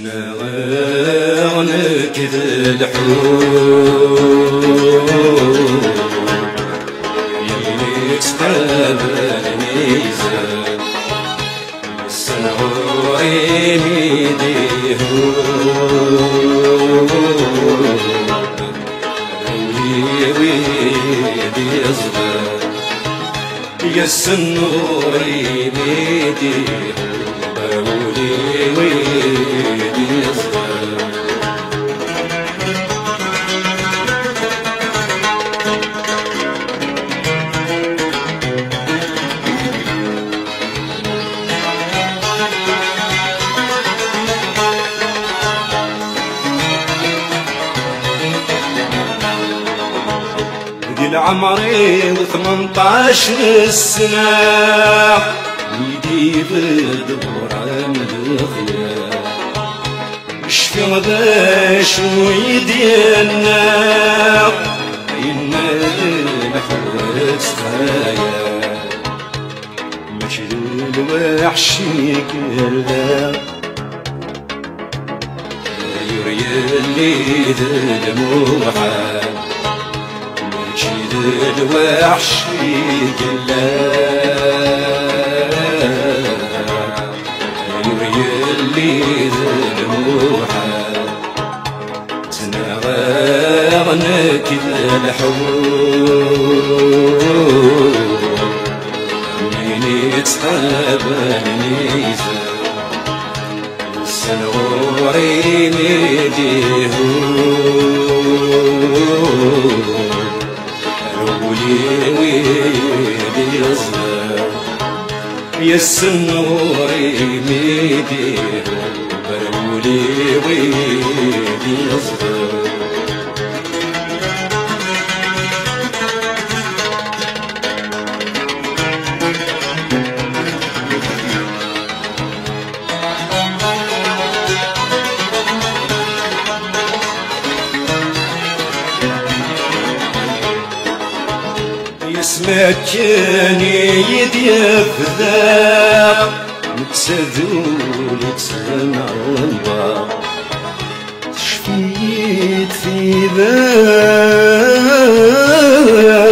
تناغنك الحور يتقابل الميزان السنغوري ميديهو ويدي يزغر يا السنوري ميديهو برولي ويدي يزغر عمري و18 سنة ويدي بالدبر عن الخيال شفي باش ويدينا إنا الحوات خيال ماشي الوحش يقلا يري اللي الموحال الوحش يقلا يري اللي الموحال تناغنك الحور من يتقابل الميزان السنغوري ميديهو ويدي يزغر يا السنوري ميديهو برولي ويدي يزغر سمكني يدي فذاق نتسذول تسمع والباق شفيت في ذا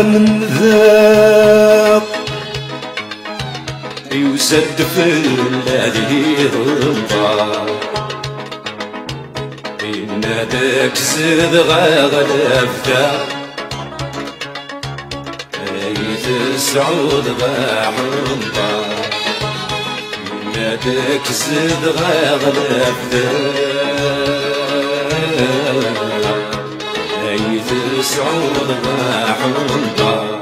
من ذاق يوسد في الذي الباق إن داك زد غاغلب ذاق سعود غاحنطا نادك زد غاغلب ايث سعود غاحنطا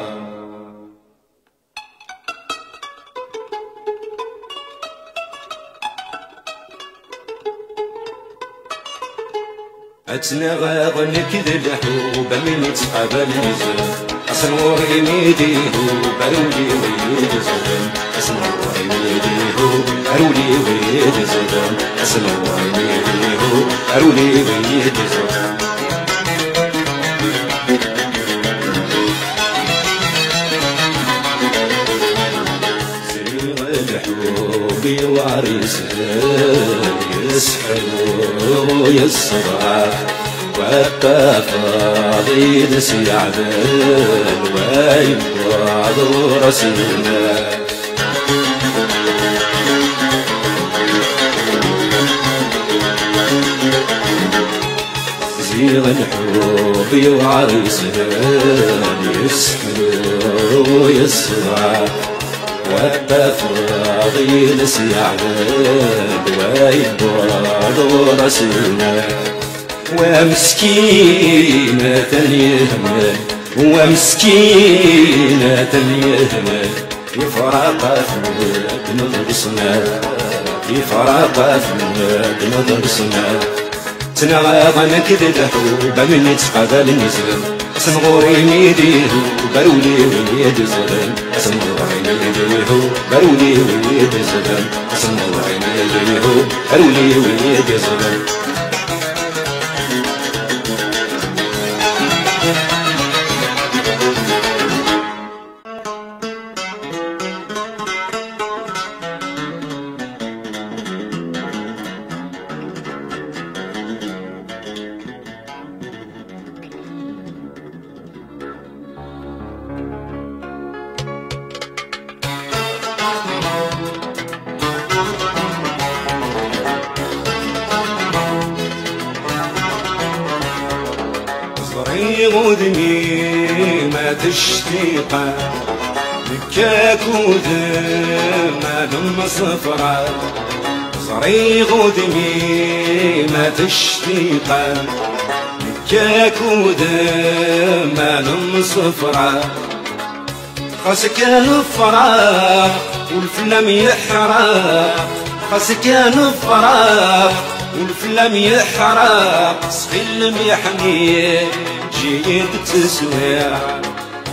اتنغاغنك الحوب من تقابل الميزان أسنوري ميديهو برولي ويد زدن أسنوري ميديهو برولي ويد زدن أسنوري ميديهو برولي ويد زدن زيغ الحوب وعريسان يسحر ويسرع والتفاضيل سيعدل ويبعض رسلنا زيغ الحب وعريسان يسحر ويسرع والتفاضيل سيعدل ويبعض رسلنا ومسكينة يهمل ومسكينة يهمل يفرق فمك ندرسنا يفرق فمك ندرسنا تنغاغنك الحوب من يتقابل الميزان سنغوري ميديهو برولي ويد زلم سنغوري ميديهو برولي ويد زلم سنغوري ميديهو برولي ويد زلم صغير ودمي ما تشتيقه مكاك وذما نم صفرة صغير ودمي ما تشتيقه مكاك وذما نم صفرة خاصك الفراق والفلم يحرق خاصك الفراق والفلم يحرق سخيل محنين جيد تسويرة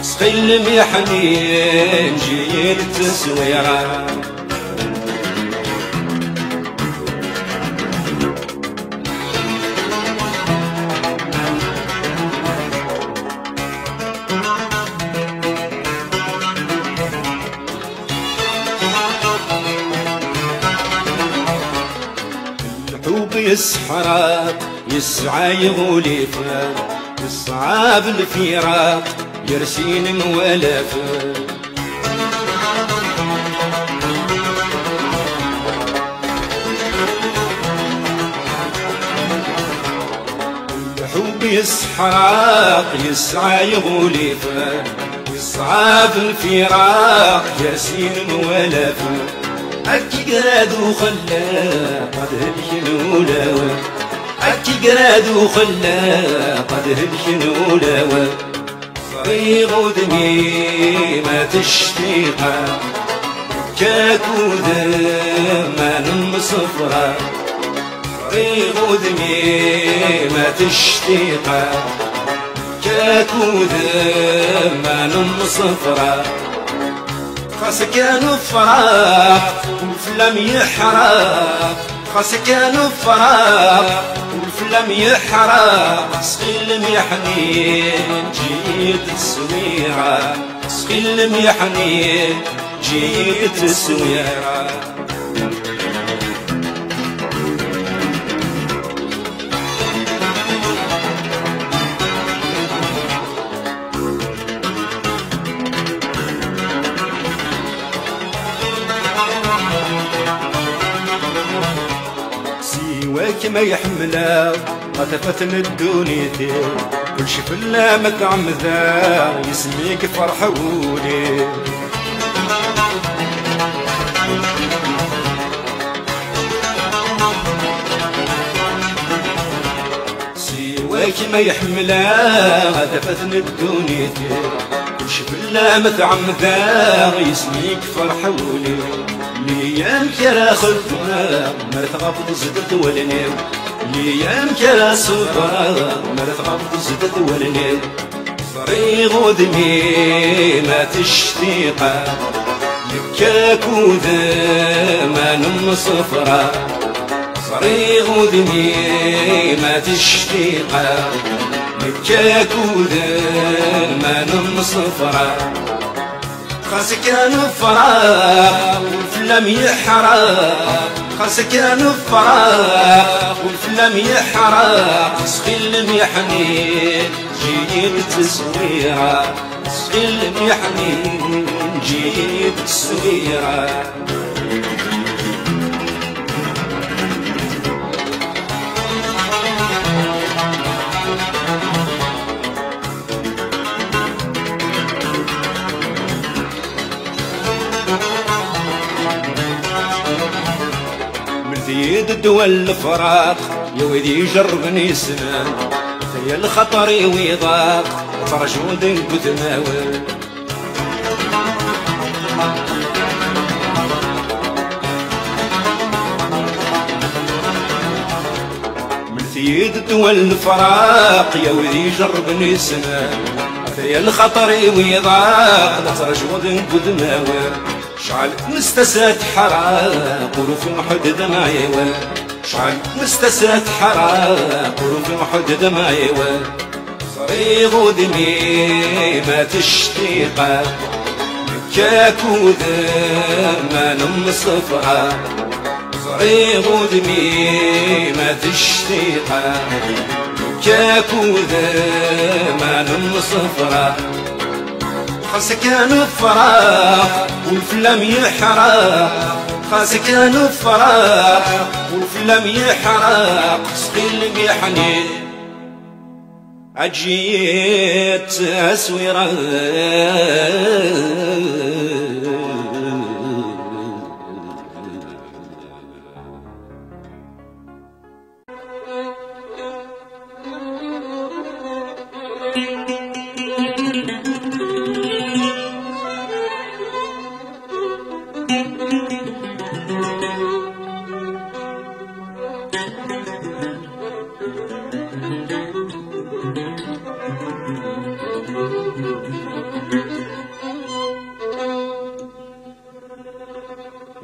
سخيل محنين جيد تسويرة الحب يسحرق يسعى يغولفك يصعب الفراق يرسين موالفك الحب يسحرق يسعى يغولفك يصعب الفراق يرسين موالفك أكي قرادو خلا قد هبشنو لاوى أكي قرادو خلا قد هبشنو لاوى صغير ودمي ما تشتيقه كاكو ما نم صفرة صغير ودمي ما تشتيقه كاكو ما نم صفرة خاصك الفراق والفلم يحرق خاصك الفراق والفلم يحرق سخيل محنين جيد السويرة سخيل محنين جيد السويرة سواك ما يحمله قطفتن الدنيتي كل شي فلا مطعم ذا يسميك فرحولي سواك ما يحمله قطفتن الدنيتي كل شي فلا مطعم ذا يسميك فرحولي ليام كرا خلطنا ما تغفض زدت ولنيو ليام كرا صبرا ما تغفض زدت ولنيو صريغ ودمي ما تشتيقه يبكاك وذا ما نم صفرة صريغ ودمي ما تشتيقه يبكاك وذا ما نم صفرة خاصك الفراق والفلم يحرق خاصك الفراق والفلم يحرق سخيل محنين جيد تسويرة سخيل محنين جيد تسويرة زيد الدول الفراق يا ودي يجربني سنان يا الخطر ويضاق فرجود قدماوي من زيد الدول الفراق يا ودي يجربني سنان يا الخطر ويضاق فرجود قدماوي شعل مستسات حراق وفي محدد معيوة شعل مستسات حراق وفي محدد معيوة صريغ ودمي ما تشتيقه مكاك وذا ما نم صفرة صريغ ودمي ما تشتيقه مكاك وذا ما نم صفرة خاصك الفراق والفلم يحرق خاصك الفراق والفلم يحرق سخيل محنين عجيت أسويرة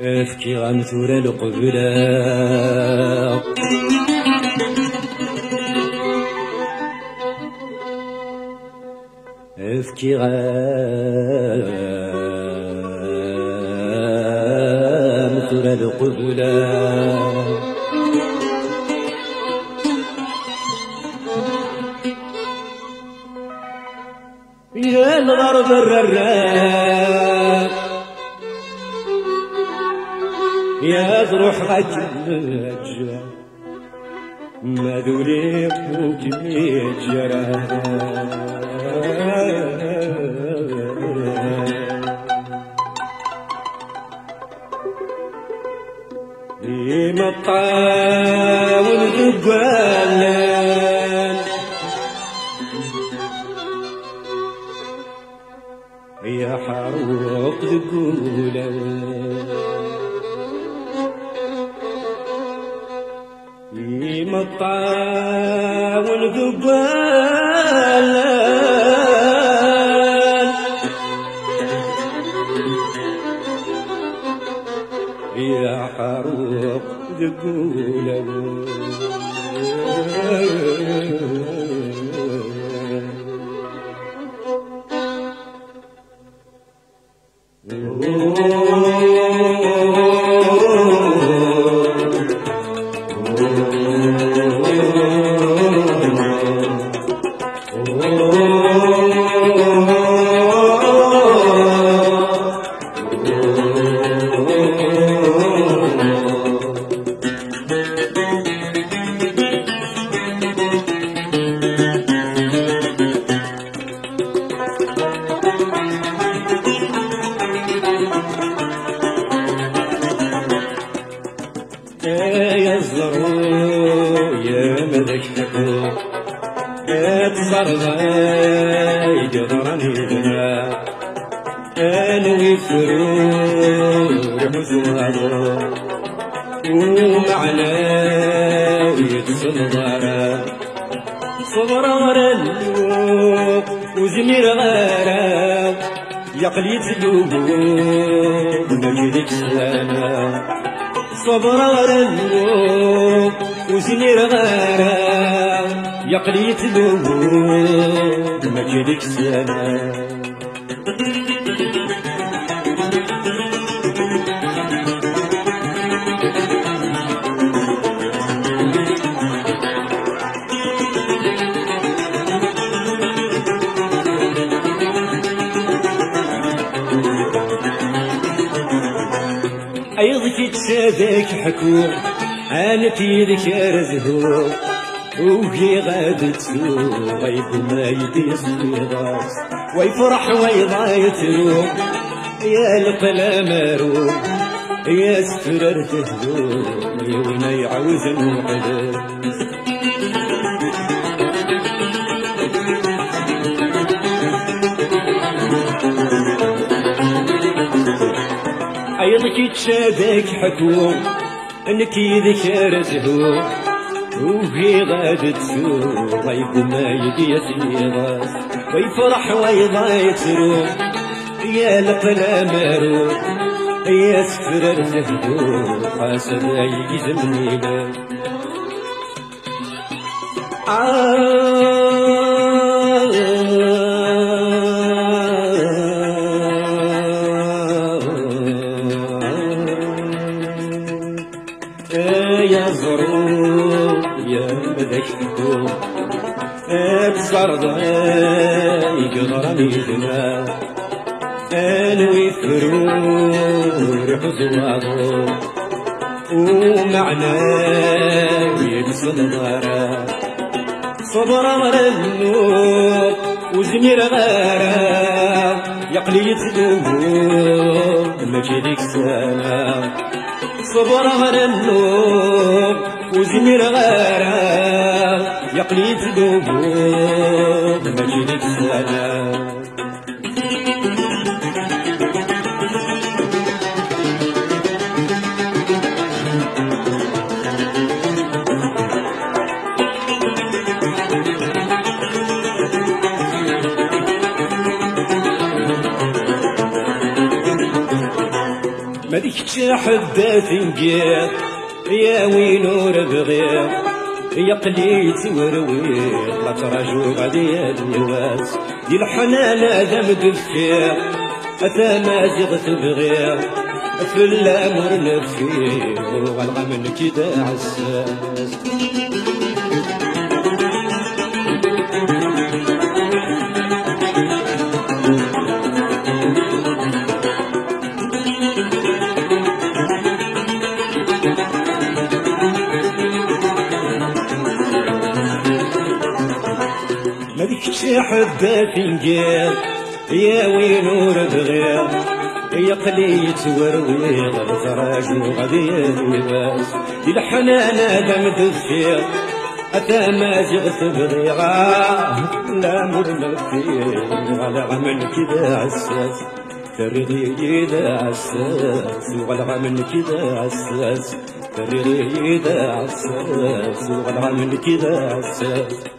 افكي غنثور القبلة افكي غنثور القبلة يا الغرب الراب يا ذروح غجل ما ذوليك وكمي جرى مطاول ذبالان يا حروق ذقولان مطاول ذبالان يا حروق ذقولان يا الزرو يا مذكتكو تصرض يقدرني بنا انوي السرور بزواره ومعنا ويتصدر صبر اللوق وزمير غارة يقليت اللوق نجدك سلامة صبر اللوق وزمير غارة يقليت اللوق نجدك سلامة أيضك تشافك حكوم عانت يذكر زهور وهي غادة سوق غيب ما يديس ويغاص ويفرح ويضايت روم يا القلا ماروم يا سفرر تهدوم يونا يعوز المقدس أيضك تشابك حكوم انك يذكر زهور وهي غادة سوق غيب ما يديس ويغاص ويفرح ويضايت روم يا القلا ماروم يا سفرر تهدوم حاسب يجزمني لك يا زروق يا مذكتكم بصرض يقدرني دماء انوي الثرور حزواضو ومعنى يتصدر صبر على النور وزمير غيره يقلي يتدور ماشي ديك السنة صبر على النور وزمير غيره يقلي يتدور ماشي ديك السنة ما ديكش حدا تنقير يا وين وربغير يا قليت وروير لا تراجو غادي النواس دي الحنان هذا مدفير أتا ما زيغ تبغير في الأمر نفير وغلغى من كدا عساس ما ديكش حدا تنقير يا وين وربغير يا قليت ورويغ الفراج غادي النواس دي الحنان هذا مدفير أتا ما زيغ تبغيغ لا مرنا فيه غلغ من كدا عساس فريغي دا عساس وغلغ من كدا عساس فريغي دا عساس وغلغ من كدا عساس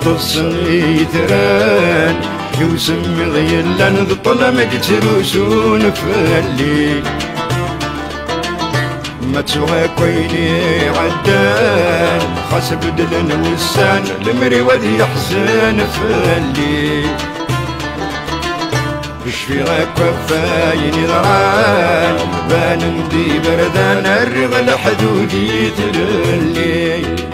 تصني ثران يوسم غيلا ذطل مجتروسون فاللي ما تسوى كويني عدان خاص بدلن وسان المري وذي يحزن فاللي بشفي غاك وفاين ضران بان مدي بردان الرغل حدودي تللي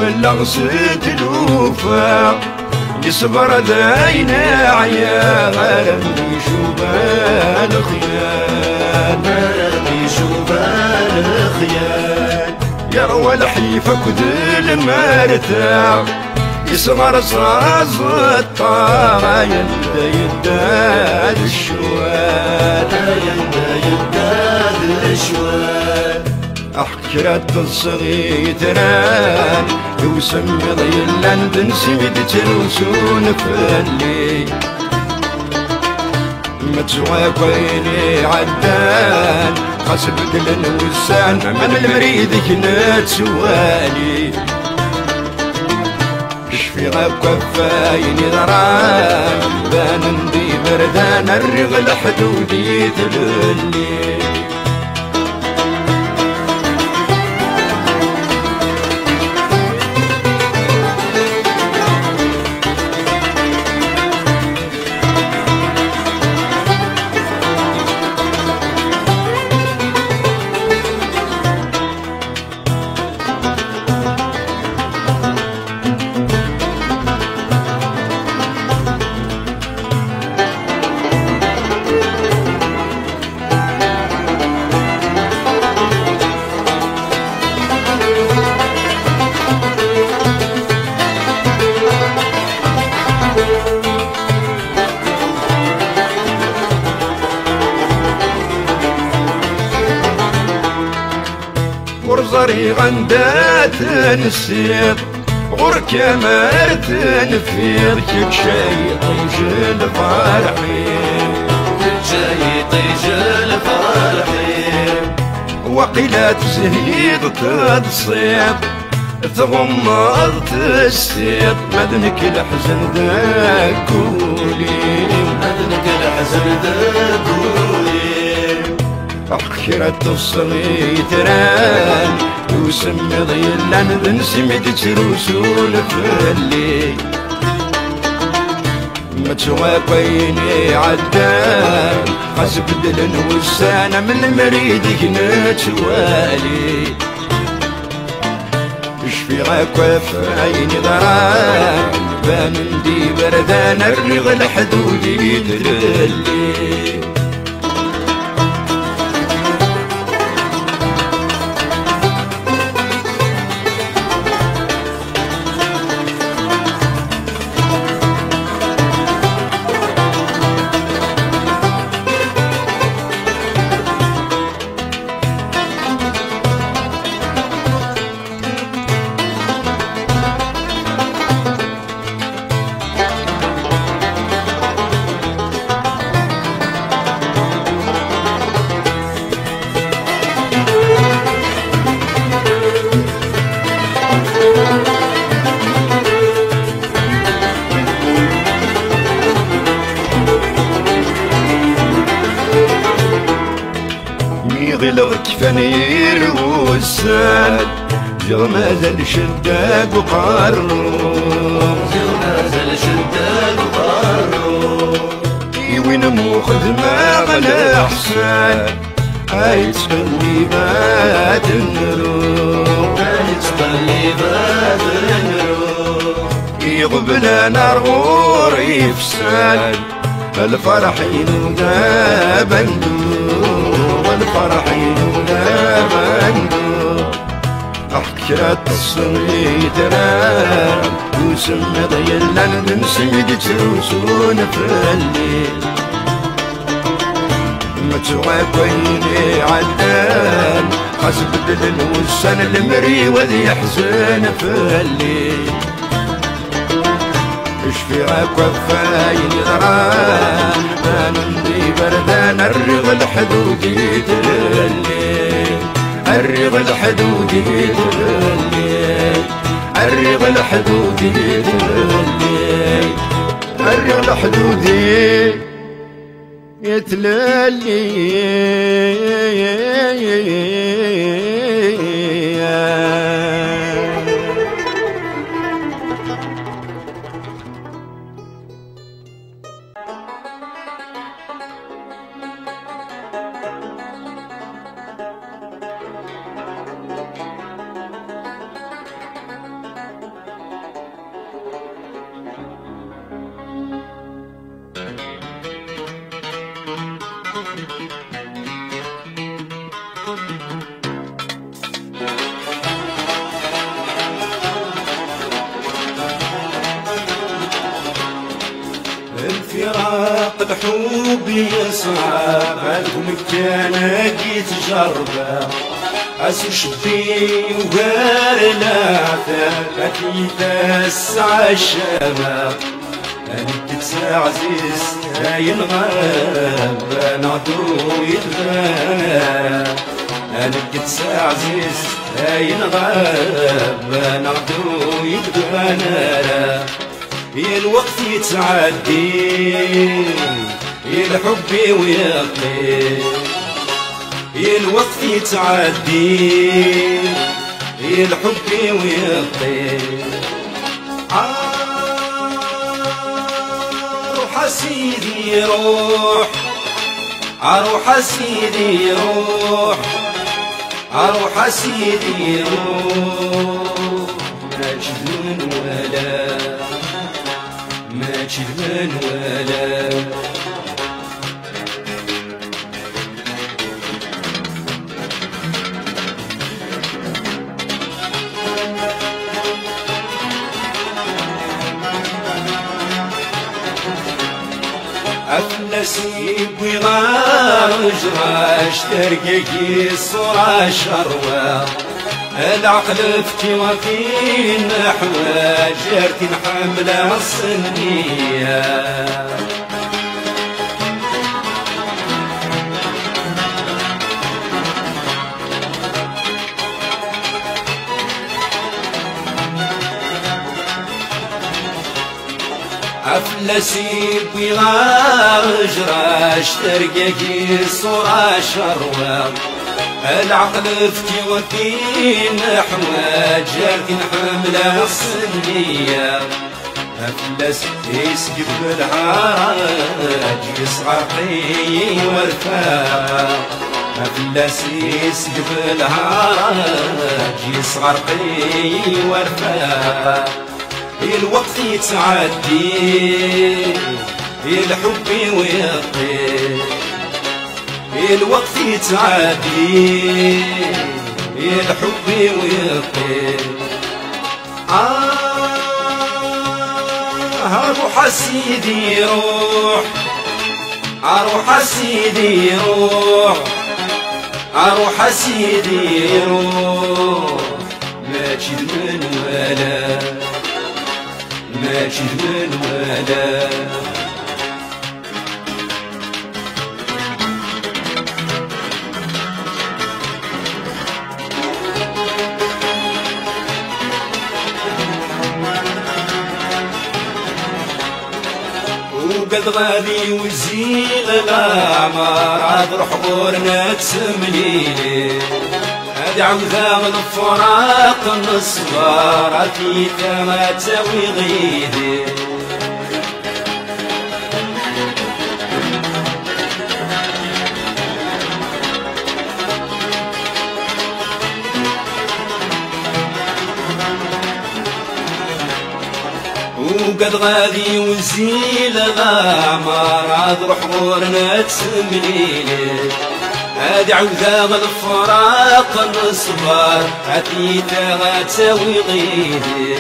ولا غسلت الوفا يصبر داينا عيا غرمي شوبان خيال غرمي شوبان خيال يروى الحيفة كذل مرتاح يصغر صاز الطاغة يندا يداد الشوال يندا يداد الشوال أحكرت الصغير تران يوسم ضيلا بنسي بدتروسون فاللي متسوى كويني عدان قصب دلن وسان من المريد كنت سوالي شفي غاب كفايني ضران بان ندي بردان الرغل حدودي تللي ورزري غندات نسيط غرك مرت نفيض كل شي طيجل فرحين كل شي طيجل فرحين وقيلات زهيد تتصيب تغمض تستيط مدنك الحزن ذاكولي مدنك الحزن ذاكولي أحكرت الصغير تران يوسم ضيلا بنسي مدتروسون فاللي متسوى كويني عدان حسب دلن وسانة من المريد كنت سوالي شفي غاكوفايني ضران بان ندي بردان الرغل حدودي تللي غلغ كفانير والساد جغماز الشداد وقارو جغماز الشداد وقارو وين موخذ ما غلا احسان هاي تخلي باد النروح هاي تخلي باد النروح يقبل نار غور يفساد الفرح ينودا بندور الفرحين ولا بندور أحكرت الصغير تران يوسم ضيلا بنسي تروسون فالليل متسوى كويني عدان حسب دلن وسان المري وذي يحزن فالليل شفي غاكوفايني ضران بان ندي بردان الرغل حدودي تللي الرغل حدودي تللي الرغل حدودي تللي الرغل حدودي يتللي الفراق بحبي صعب عندهم كان جيت جربه أسو شبي وغيرنا فاكي تسع الشباب أنا تسع عزيز هاي الغاب نعدو يتغاب أنا تسع عزيز هاي الغاب نعدو يتغاب يا الوقت يتعدي يا الحب ويقضي يا الوقت يتعدي يا الحب ويقضي روح سيدي روح روح سيدي روح روح سيدي روح ما تشذن ولا ما تشذن ولا أفلسي بغار جراش ترقيقي صورة شروة العقل فتي وفي نحوة جارتي حاملة الصنية أفلسي بغار جراش ترقيقي صورة شروة العقل فتي وفي نحوة جارتي حاملة الصنية أفلس يسقف العراج يصغر حي ورفاق أفلس يسقف العراج يصغر حي ورفاق الوقت يتعدي الحب ويقضي الوقت يتعدي الحب ويقضي روح سيدي روح روح سيدي روح روح سيدي روح ما تشذن ولا ما تشذن ولا وقد غادي وزيل الأعمار عاد روح غورنا تسمليلي هادي عوذا الفراق النصبار عتيك ما تسوي غيدي وقد غادي وزيل الأعمار عاد روح غورنا تسمليلي هادي عوذا الفراق الصبار عتيتا غتساوي غيدي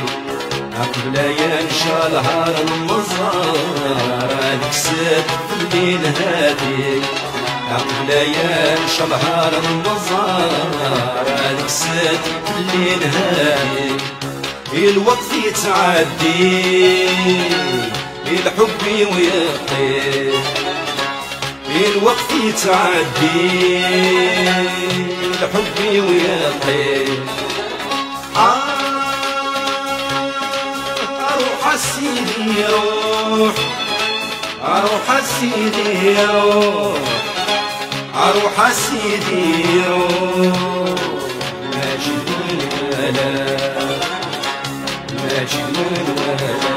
قبل ينشا الهار المزار هاديك سد في الليل هادي قبل ينشا الهار المزار هاديك سد في الليل هادي الوقت يتعدي الحب ويقضي الوقت يتعدي الحب ويقضي روح سيدي روح روح سيدي روح روح سيدي روح ما جدني ولا ما جدني ولا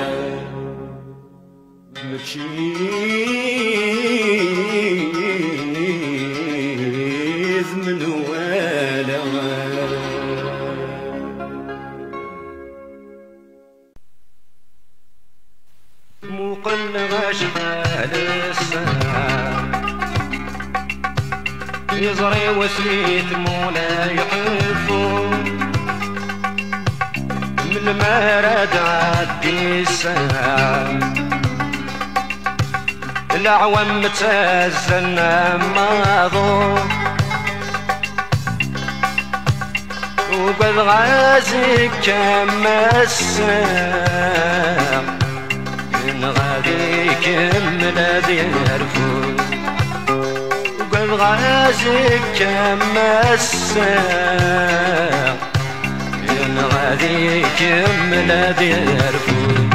مقلغ شحال الساعة يزري وسيت مولاي يحفو من المراد عدي الساعة العوام متزن ماضو وقد غازك كما الساعة من غادي كمل ذي الرفوف وقد غازك كما الساعة من غادي كمل ذي الرفوف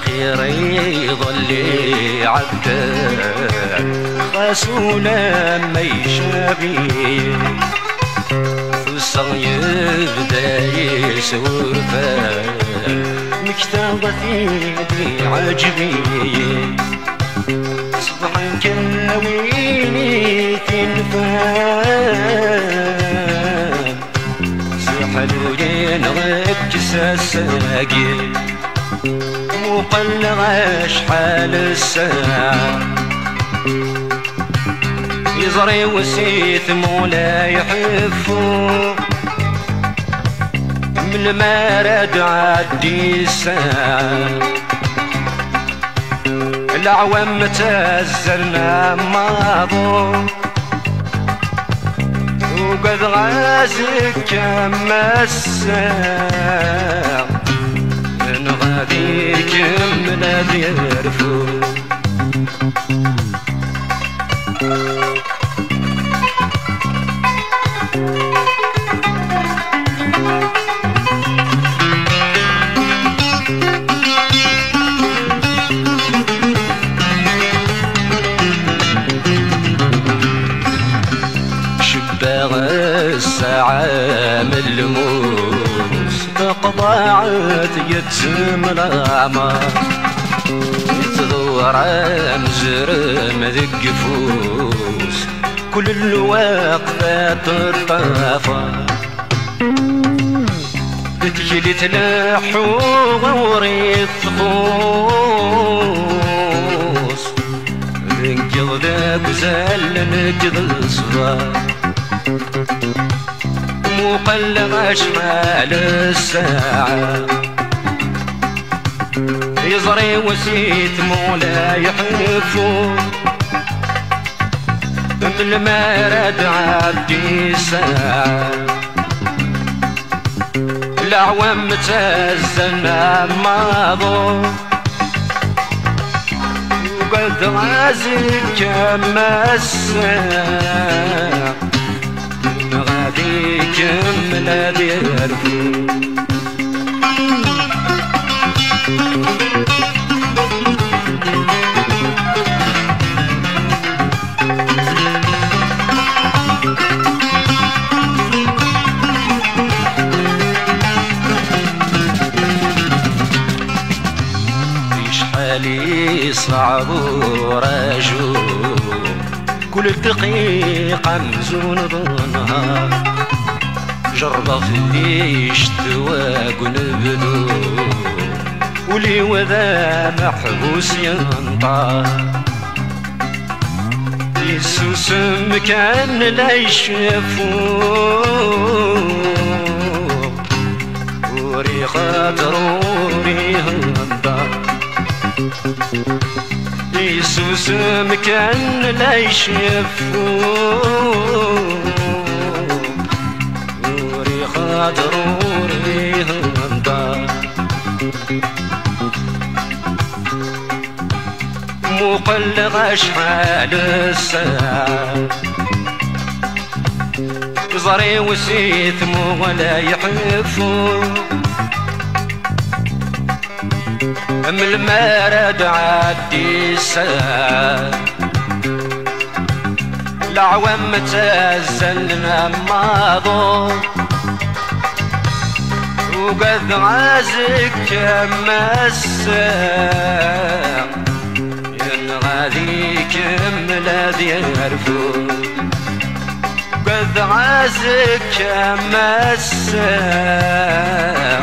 خيري ظلي عبدك خاسونا ما يشابي فالصغي يبدا يسور فان مكتبتي دي عجبي صبحا كاويني تنفان سحلو ينغك ساساقي مقلغ شحال الساعة يزري وسيت مولا يحفو من المرد عدي الساعة العوام تهزرنا ماضو وقد غازك كما الساعة غادي كمل ذي الرفوف شباغ الساعة من الموس تقضعت يتسم العمر يتدور مزرم ذق فوس كل الوقت الطافة تجلي تلاحو غوري الثقوس ننقض ذاك زال نجد الصفار مقلغ شمال الساعة يزري وسيت مولا يحفو بالمرد عدي الساعة الأعوام تهزنا ماضو وقد غازك كما الساعة غادي كمل ذي الرفوف شحالي صعب ورجو كل دقيقة مزون ظنها جربة في اللي يشتواق ونبدو ولي وذا محبوس ينطى يسوس مكان لا يشوفو وري خاطر وري هنطى يسوس مكان لا يشوفو وري خاطر وري هنطى مقلغ شحال الساعة زري وسيت ولا يحفو من المرد عدي الساعة العوام تهزلنا ماضو وقد غازك كما الساعة غادي كمل ذي الرفوف قد غازك كما الساعة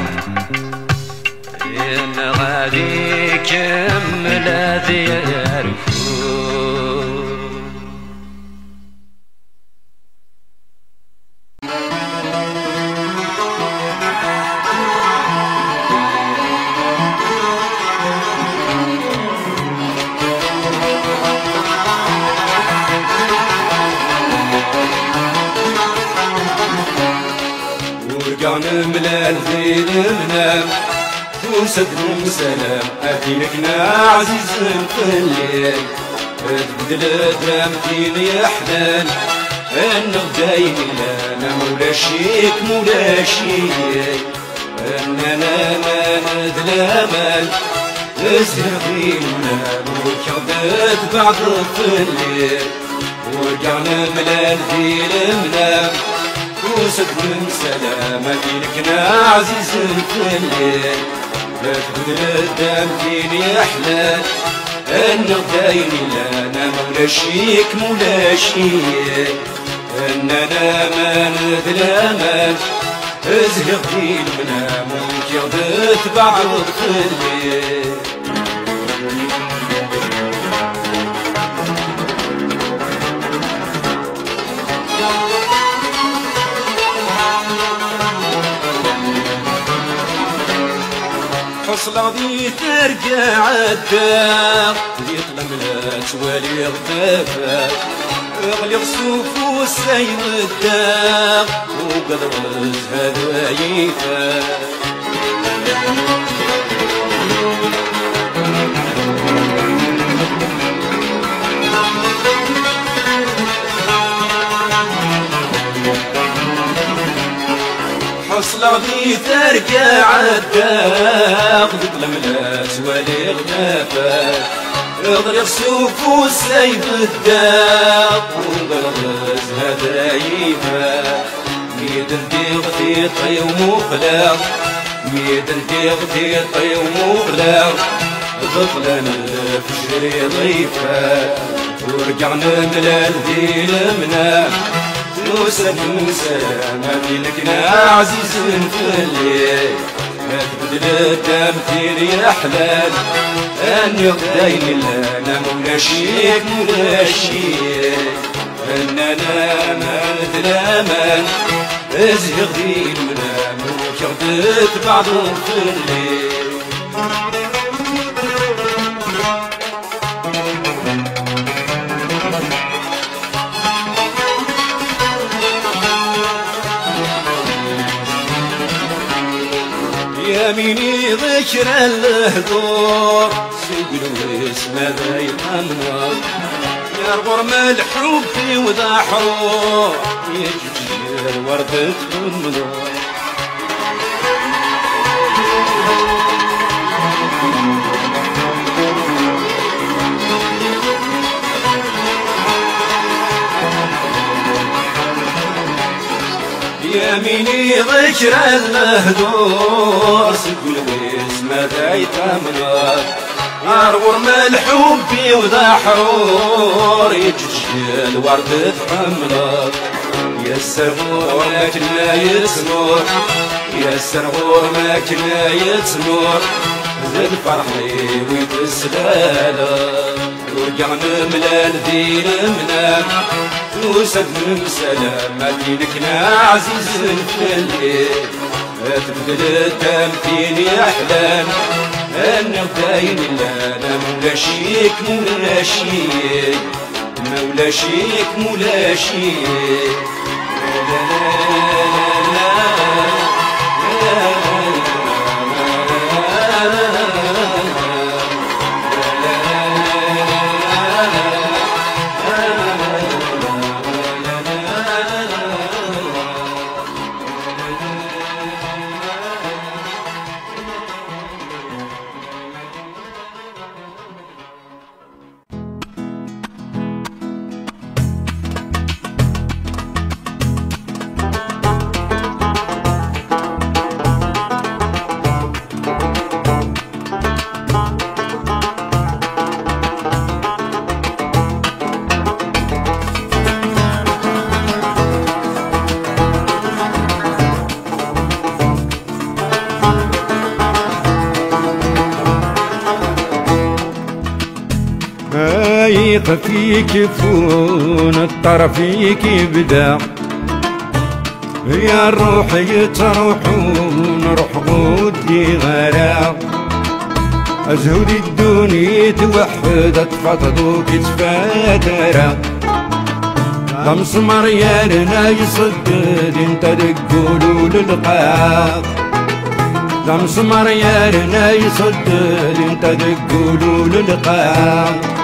غادي كمل ذي الرفوف. ورجعنا ملال في المنام توسد سلام أكينكنا عزيز في الليل تبدل دامتين يا حلال أنا دايم لنا مولا شيك مولا شيك أننا ندلامان زهقينا وكردت بعد الليل ورجعنا ملال في المنام توسد من سلامة كنا عزيز في الليل تبدل الدامتين يا حلال أنا دايم لنا مولا شيك مولا شيك أننا ما ندلامان ازهق في المنام وكردت بعد الليل حصلة ذي ترجع الدار يطلع من توالي غفافات اغلق صوف والسيد الدار وقد رز هذا يفات حصلة ذي ترجع الدار تطلع من توالي غفافات اغلق صوف والسيف الدار وغرز هدايفا ميدن تغطي طي ومخلاق ميدن تغطي طي ومخلاق ضفلنا الفجر ضيفا ورجعنا ملال ذي المنام نوسد سلامة لكنا عزيز في الليل تبدل التمثيل يا حلال أني غداين لنا مولا شيك مولا شيك أننا ما نتلامان ازهق ذي المنام وكردت بعض في الليل يميني ذكر الهدور سيقولوا اسمه ذا يطنر يا غرم الحب وذا حرور يجي وردة المنور يميني ذكر الهدور سيقول باسمه ذا يتمنر أرغم الحب وذا حرور يجي الورد تحملر يا السرغور ما كنا يسمور يا السرغور ما كنا يسمور ذي الفرح ويتسلالر ورجعنا ملال ذي المنام وسد من سلامة دينكنا عزيز في الليل تبدل التمثيل يا حلال أنا داين لنا مولا شيك مولا شيك مولا شيك مولا شيك فيك فون الطرف فيك يبدا يا الروح يتروحون روح غودي غرا أزهودي الدنيا توحدت فضلوك تفادرا مسمر يارنا يصدد انت تقولوا للقاق مسمر يارنا يصدد انت تقولوا للقاق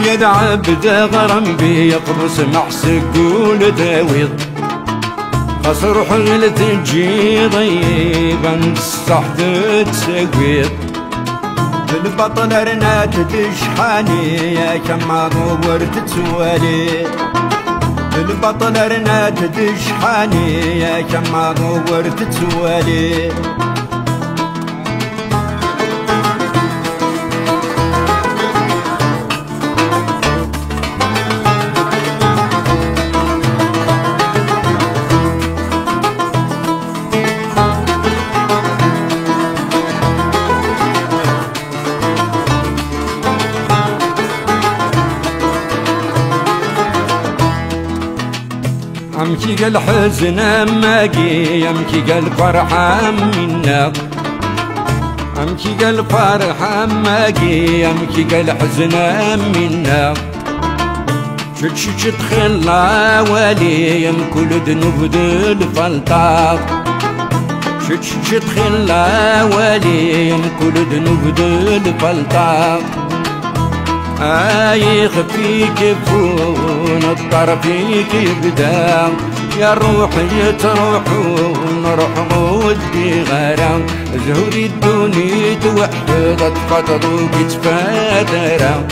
يد عبد غرم بيقرص مع سقول تاويض خسر حغل تجي ضيبا الصحت تسقيض بالبطل رنات تشحاني يا كما ورت تسوالي بالبطل رنات تشحاني يا كما ورت تسوالي يمكي قال حزن ماقي يمكي قال فرحة منا يمكي قال فرحة ماقي يمكي قال حزن منا شت تخلى والي يمكل ذنوب الفلطاق شت تخلى والي يمكل ذنوب الفلطاق خفيك فون الطرف يبدا يا الروح يتروحون روح ودي غرام زهوري الدنيا توحدت فتضوك تفادرا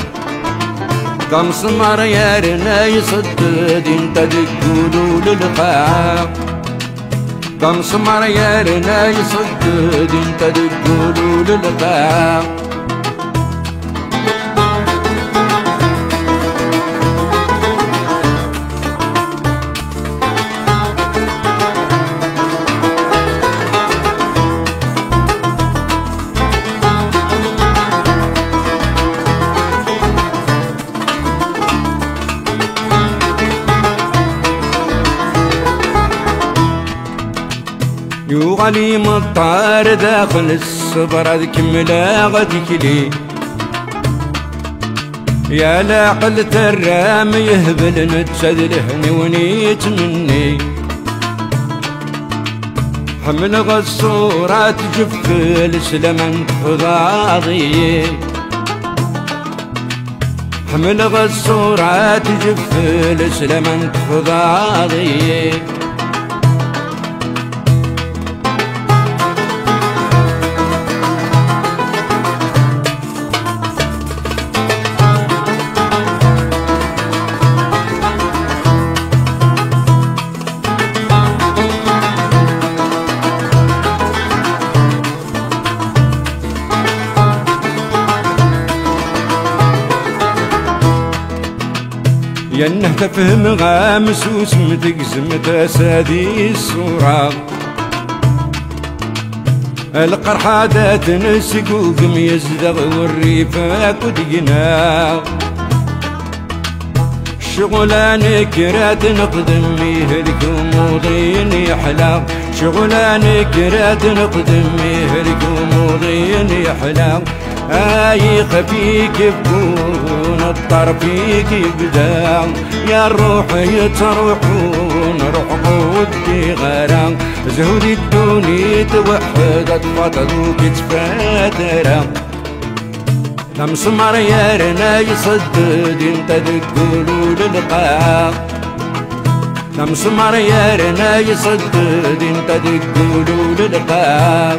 كم سمر يارنا يصدد انت تقولوا للقاع كم سمر يارنا يصدد انت تقولوا للقاع يوغلي مطار داخل الصبر هذيك ملاغتك لي يا لاقل ترام يهبل نتسدلهني ونيت مني حمل غصورات جف السلمان فضاضي حمل غصورات جف السلمان فضاضي ينه تفهم غامس وسمتك زمت سادي الصورة القرحة دات نسقوق ميزدغ والريفاك ودقنا شغلانك رات نقدم يهلك وموضين يحلى شغلانك رات نقدم يهلك وموضين يحلى خفيك يبكون الطرفيك يبدا يا الروح يتروحون روح ودي غرام زهودي الدنيا توحدت فتضوك تفادرا مسمر يارنا يصدد انت تقولوا للقاع مسمر يارنا يصدد انت تقولوا للقاع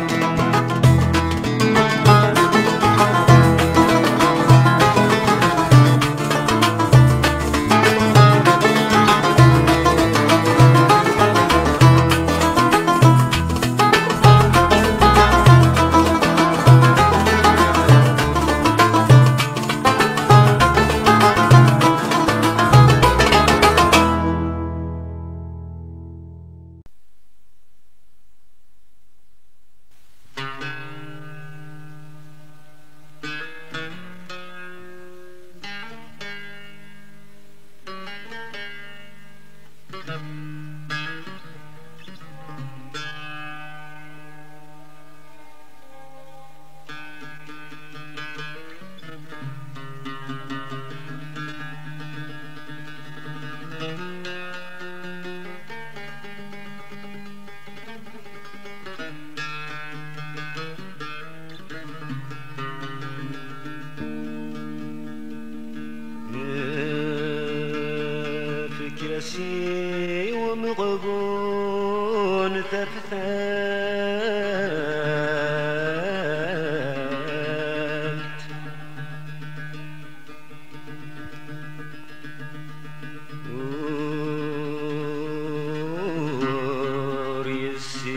تفتات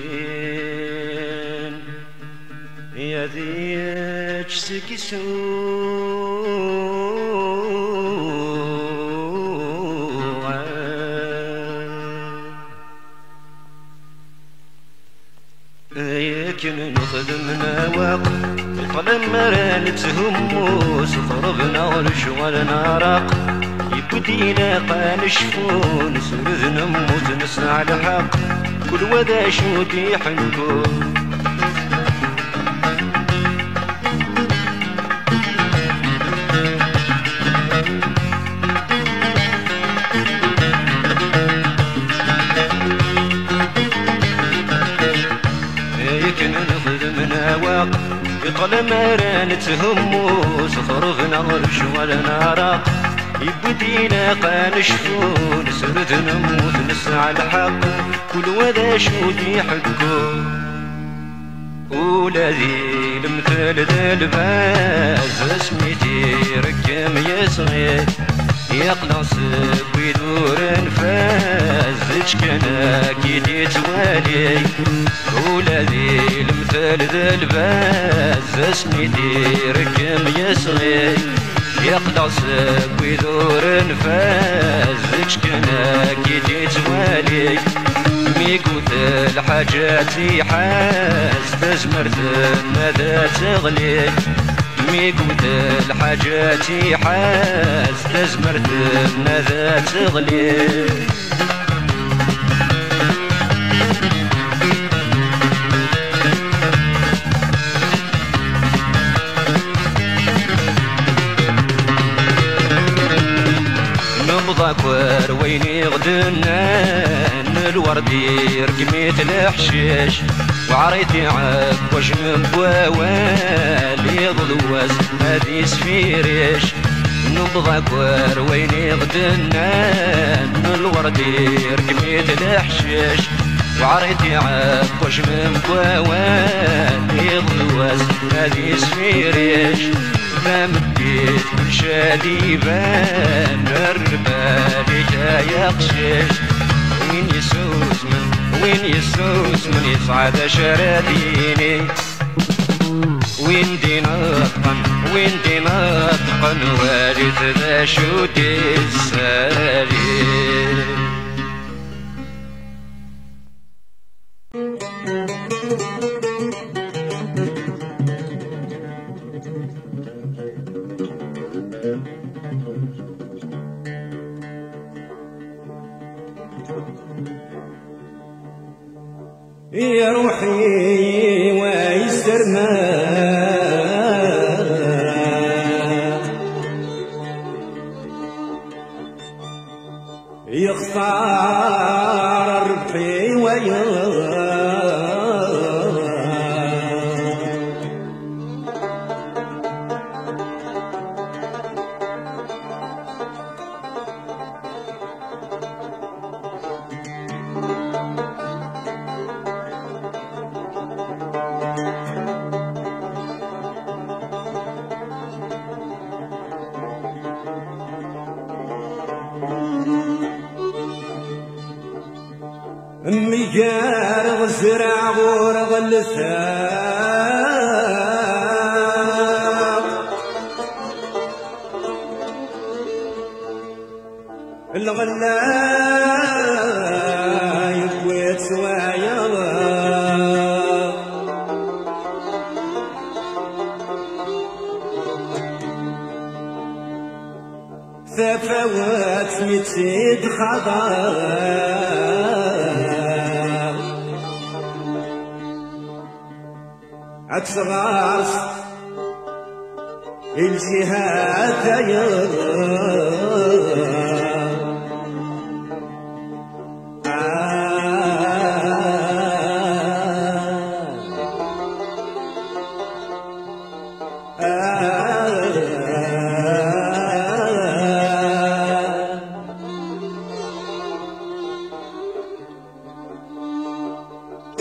وريسين يا ذيك يمكن نخدم نواق طال مران تهمو صفربنا والشغل راق يبدينا قانشفون سرد نموت نسعى الحق كل وذا شودي حنكو يطل مران تهمو صخرفنا والشغل راق يبدينا قانشفون سرد نموت نسعى الحق كل وذا شودي حقو ولذي المثل ذا الباز سميتي ركم يصغير يقلص ويدور نفاز كنا كيدي توالي ولذي المثل ذا الباز سميتي ركم يصغير يقلص ويدور نفاز كنا كيدي توالي ميقوت الحاجات يحاز تزمرت ماذا تغلي ميقوت الحاجات يحاز تزمرت ماذا تغلي نبضاكور ويني غدنا الوردي رقميت الحشيش وعريتي عب وجم بوالي ضلوز هذي سفيريش نبضاكور ويني غدنا الوردي رقميت الحشيش وعريتي عب وجم بوالي ضلوز هذي سفيريش مديت كل شادي بان الربالي جاي يقشش وين يسوس من يصعد شراديني وين دي نطقن والد ذا شودي السالي يا روحي ويسرنا يختار ربي أمي جارغ الزرع غورغ اللسان الغلاي كويت سوايا ثفوات متسيد خضار عتصغارس الجهات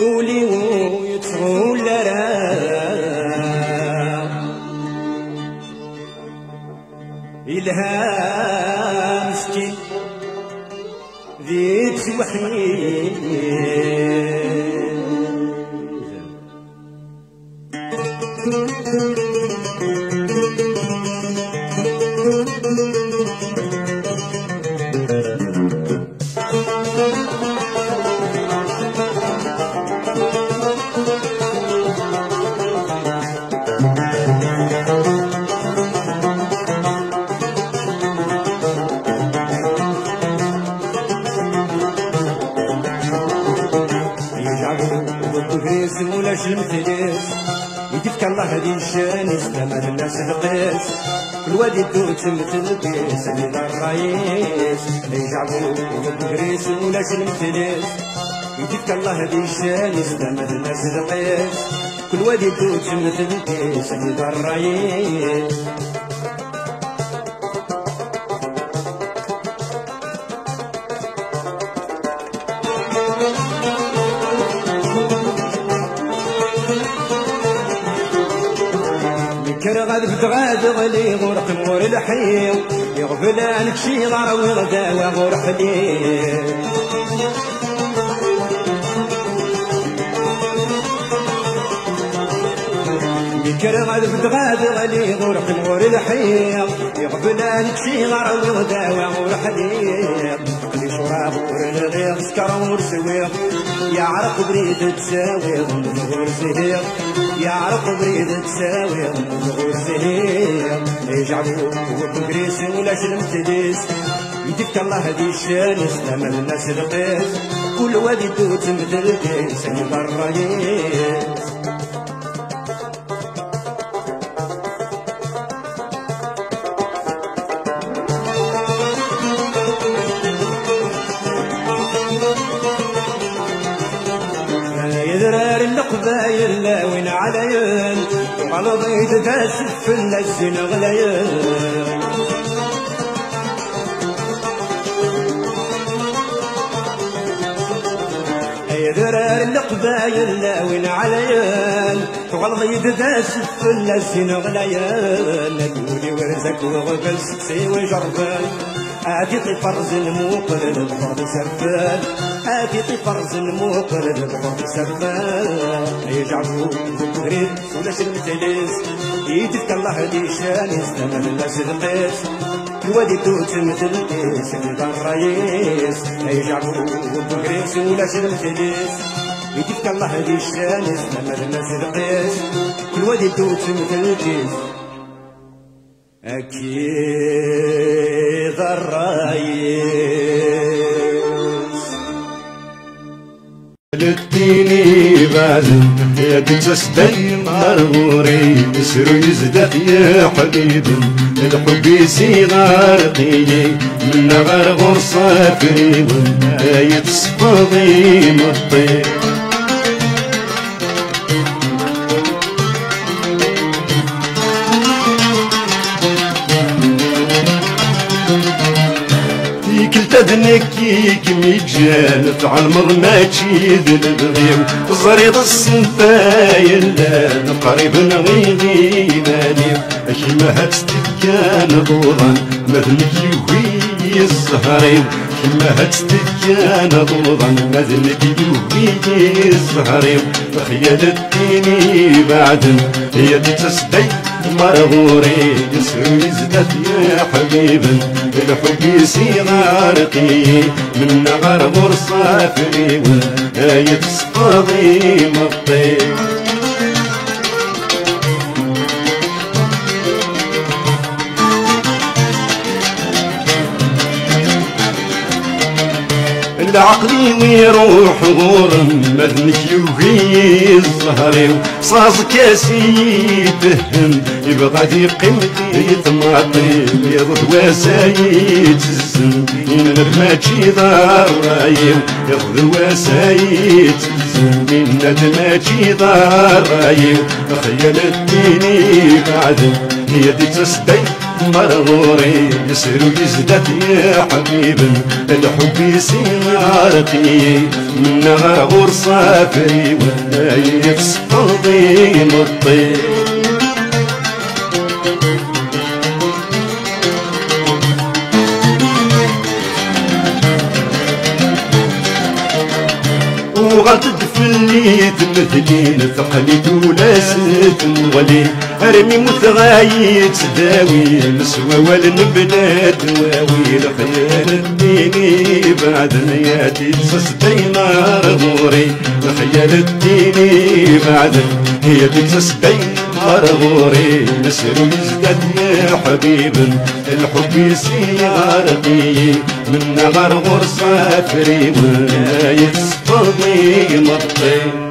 ولي ويتغول إلها مسكين ذيك وحيد ولاش المثلث يدفك الله هدي الشان يستمر الناس القيس كل وادي الدود مثل القيس اللي الرئيس يجعلوا بالقريس ولاش المثلث يدفك الله هدي الشان يستمر الناس القيس كل وادي الدود مثل القيس اللي الرئيس كرغد بتغاد غلي غرق مور الحيو يغفل عنك شي غار وغدا وغور حليل كرغد بتغاد غلي غرق مور الحيو يغفل عنك شي غار وغدا وغور حليل قلي شراب ورغيغ سكر ورسويغ يعرق بريد تساوي غنغور زهير يعرق بريد تساوي غنغور زهير يجعلوا بالقريس ولاش المتديس يدفك الله هدي الشان يستمر الناس القيس كل وادي دوت مثل القيس يبقى الرئيس يدرار القبايل لا وين عليا وغلط يتفاسف في اللسن غليا يدرار القبايل لا وين عليا وغلط يتفاسف في اللسن غليا نقولي ورزك وغفل سكسي وجربان آتي فرز الموقر للفرد سرفان آتي فرز الموقر للفرد سرفان يجعلوا بالقريب ولاش المتلس يدفك الله هدي شان يستمر الناس القيس الوادي توت مثل القيس يبقى الرئيس يجعلوا بالقريب ولاش المتلس يدفك الله هدي شان يستمر الناس القيس الوادي توت مثل القيس أكيد الرئيس للديني بعد يا تستن مرغوري يسرو يزدق يا حبيب الحب يصير قيلي من غرغر صافري يتصفضي مطير تدنكيك ميجان تعلمر ماشي ذنبغيو زريط السنفايل قريب نغيغي ماليو كيما هتستكان ضوضا مثلك يوهي الزهريو كيما هتستكان ضوضا مثلك يوهي الزهريو خيال الديني بعد هي تسدي مرغوري يسرو يزداد يا حبيبا الحب يصير قي من غرغر صافري وآية صفاضي مطي عقلي ويروح غورم مذنك يوهي الزهري صاص كاسي يتهم يبغى دي قيمتي يطماطي يضد وسايد الزن ينر ماشي دار رايم ياخذ وسايد الزن ينر ماشي دار رايم خيال الديني بعد هي دي تسدي مرغوري يسر ويزداد يا حبيب الحب يسيرتي منها غور صافري ولا يفسقضي مطي وغتدفلني تمثلين ثقلي ولا ستنغلي ارمي متغايد تداوي نسوى والنبلاد واوي الخيال الديني بعد نياتي تسدين مرغوري الخيال الديني بعد هي تسدين مرغوري نسر يزداد يا حبيب الحب يسيرني من غرغر صافري ولا يتصفضي مطي